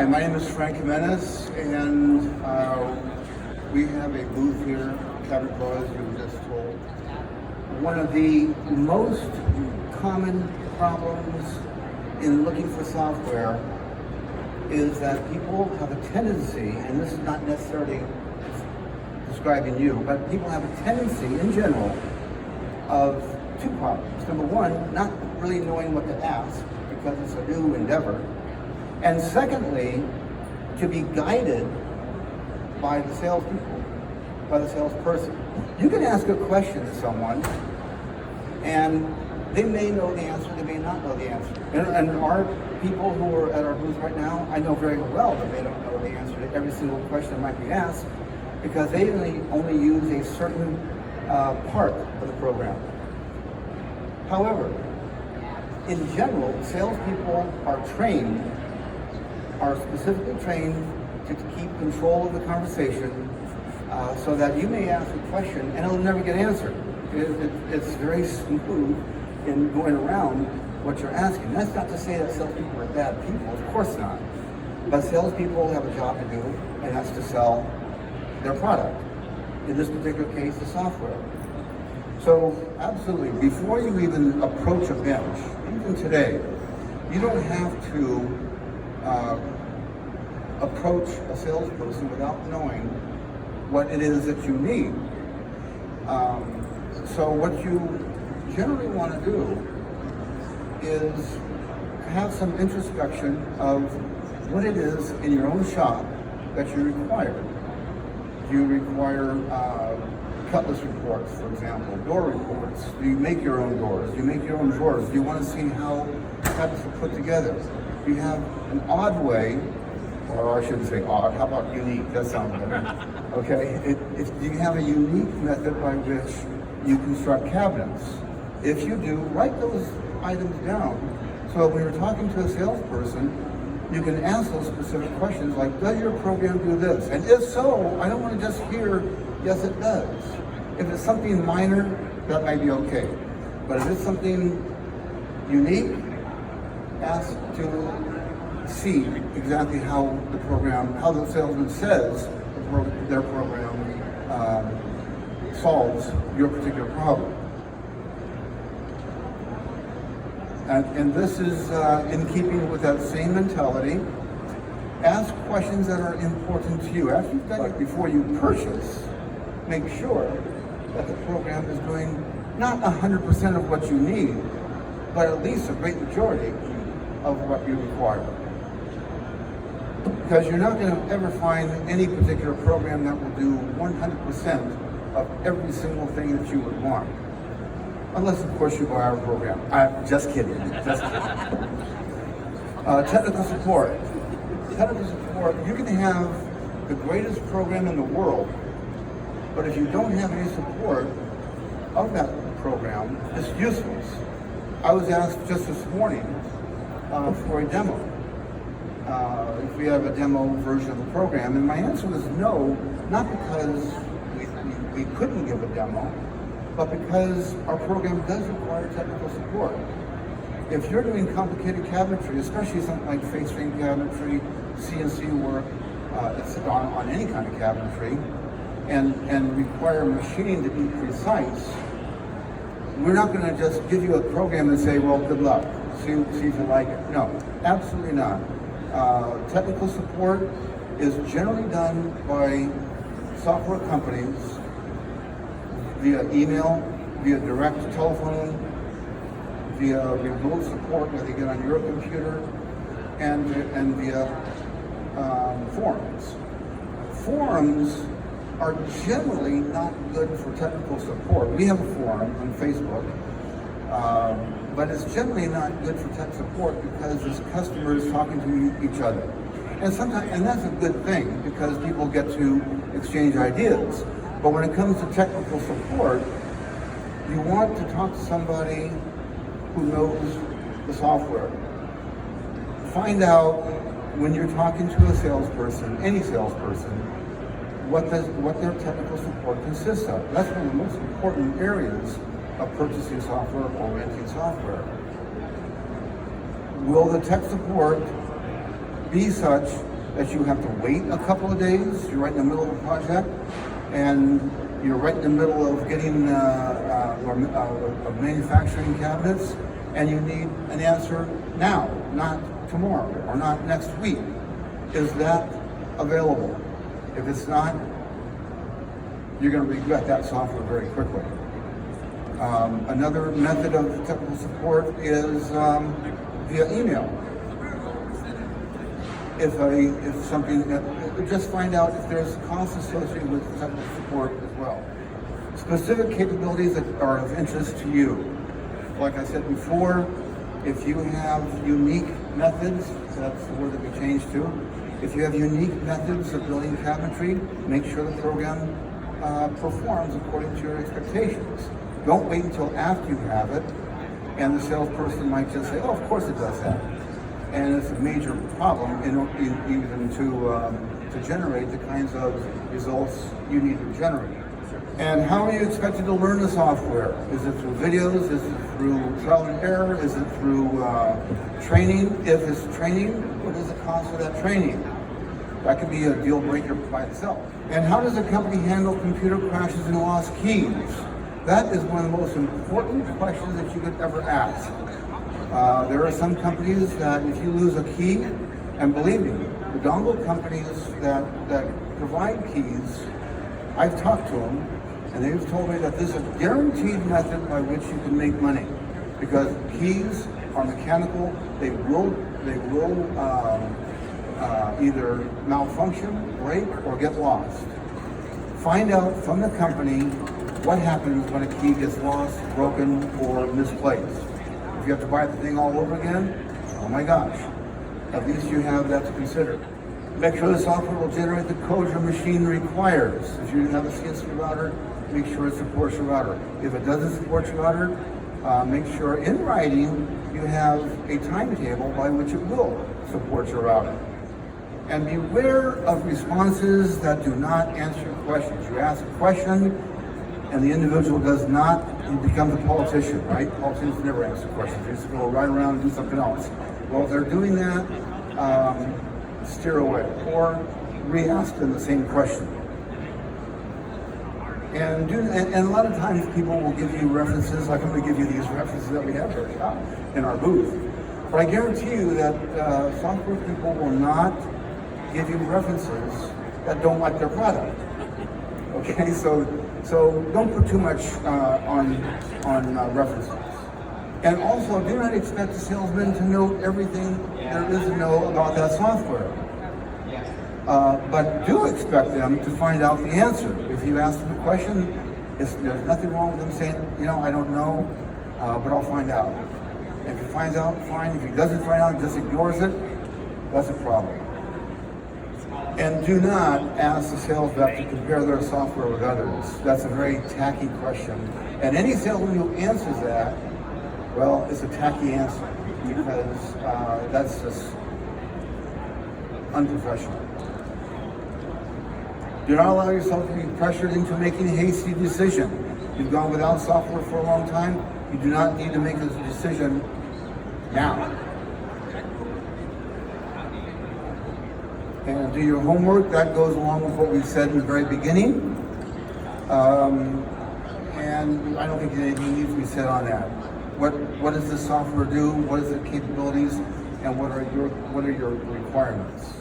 Hi, my name is Frank Jimenez, and we have a booth here, Cabin Cause, you were just told. One of the most common problems in looking for software is that people have a tendency, and this is not necessarily describing you, but people have a tendency in general of two problems. Number one, not really knowing what to ask because it's a new endeavor. And secondly, to be guided by the salespeople, by the salesperson. You can ask a question to someone, and they may know the answer, they may not know the answer. And our people who are at our booth right now, I know very well that they don't know the answer to every single question that might be asked, because they only use a certain part of the program. However, in general, salespeople are specifically trained to keep control of the conversation so that you may ask a question and it'll never get answered. It's very smooth in going around what you're asking. That's not to say that salespeople are bad people, of course not. But salespeople have a job to do, and that's to sell their product. In this particular case, the software. So absolutely, before you even approach a bench, even today, you don't have to approach a salesperson without knowing what it is that you need. So what you generally want to do is have some introspection of what it is in your own shop that you require. Do you require cutlass reports, for example, door reports? Do you make your own doors? Do you make your own drawers? Do you want to see how cuts are put together? Do you have an odd way, or I shouldn't say odd, how about unique? That sounds better. Okay, do you have a unique method by which you construct cabinets? If you do, write those items down. So when you're talking to a salesperson, you can ask those specific questions like, does your program do this? And if so, I don't want to just hear, yes it does. If it's something minor, that might be okay. But if it's something unique, ask to see exactly how the salesman says their program solves your particular problem. And this is in keeping with that same mentality. Ask questions that are important to you. After you've done it before you purchase, make sure that the program is doing not 100% of what you need, but at least a great majority of what you require. Because you're not going to ever find any particular program that will do 100% of every single thing that you would want. Unless, of course, you buy our program. I'm just kidding. Just kidding. Technical support. Technical support, you can have the greatest program in the world, but if you don't have any support of that program, it's useless. I was asked just this morning for a demo. If we have a demo version of the program, and my answer was no, not because we couldn't give a demo, but because our program does require technical support. If you're doing complicated cabinetry, especially something like face frame cabinetry, CNC work, it's on any kind of cabinetry, and require machining to be precise, we're not going to just give you a program and say, well, good luck, see if you like it. No, absolutely not. Technical support is generally done by software companies via email, via direct telephone, via remote support that they get on your computer, and via forums. Forums are generally not good for technical support. We have a forum on Facebook, but it's generally not good for tech support because it's customers talking to each other. And that's a good thing because people get to exchange ideas. But when it comes to technical support, you want to talk to somebody who knows the software. Find out when you're talking to a salesperson, any salesperson, what their technical support consists of. That's one of the most important areas of purchasing software or renting software. Will the tech support be such that you have to wait a couple of days. You're right in the middle of a project, and you're right in the middle of getting of manufacturing cabinets, and you need an answer now, not tomorrow or not next week. Is that available? If it's not, you're going to regret that software very quickly. Another method of technical support is via email. If something, just find out if there's costs associated with technical support as well. Specific capabilities that are of interest to you. Like I said before, if you have unique methods, that's the word that we changed to. If you have unique methods of building cabinetry, make sure the program performs according to your expectations. Don't wait until after you have it, and the salesperson might just say, "Oh, of course it does that," and it's a major problem even to generate the kinds of results you need to generate. And how are you expected to learn the software? Is it through videos? Is it through trial and error? Is it through training? If it's training, what is the cost of that training? That could be a deal breaker by itself. And how does a company handle computer crashes and lost keys? That is one of the most important questions that you could ever ask. There are some companies that if you lose a key, and believe me, the dongle companies that provide keys, I've talked to them, and they've told me that this is a guaranteed method by which you can make money, because keys are mechanical. They will either malfunction, break, or get lost. Find out from the company what happens when a key gets lost, broken, or misplaced. If you have to buy the thing all over again, oh my gosh, at least you have that to consider. Make sure the software will generate the code your machine requires. If you have a CNC router, make sure it supports your router. If it doesn't support your router, make sure in writing you have a timetable by which it will support your router. And beware of responses that do not answer your questions. You ask a question, and the individual does not, he becomes a politician, right? Politicians never answer questions. They just go right around and do something else. Well, if they're doing that, steer away or re-ask them the same question. And a lot of times people will give you references, like I'm going to give you these references that we have here in our booth. But I guarantee you that software people will not give you references that don't like their product. Okay, so don't put too much on references. And also, do not expect a salesman to know everything there is to know about that software. But do expect them to find out the answer. If you ask them a question, there's nothing wrong with them saying, I don't know, but I'll find out. If he finds out, fine. If he doesn't find out, just ignores it, that's a problem. And do not ask the sales rep to compare their software with others. That's a very tacky question. And any salesman who answers that, well, it's a tacky answer because that's just unprofessional. Do not allow yourself to be pressured into making a hasty decision. You've gone without software for a long time. You do not need to make a decision now. And do your homework. That goes along with what we said in the very beginning. And I don't think anything needs to be said on that. What does this software do? What is its capabilities? And what are your requirements?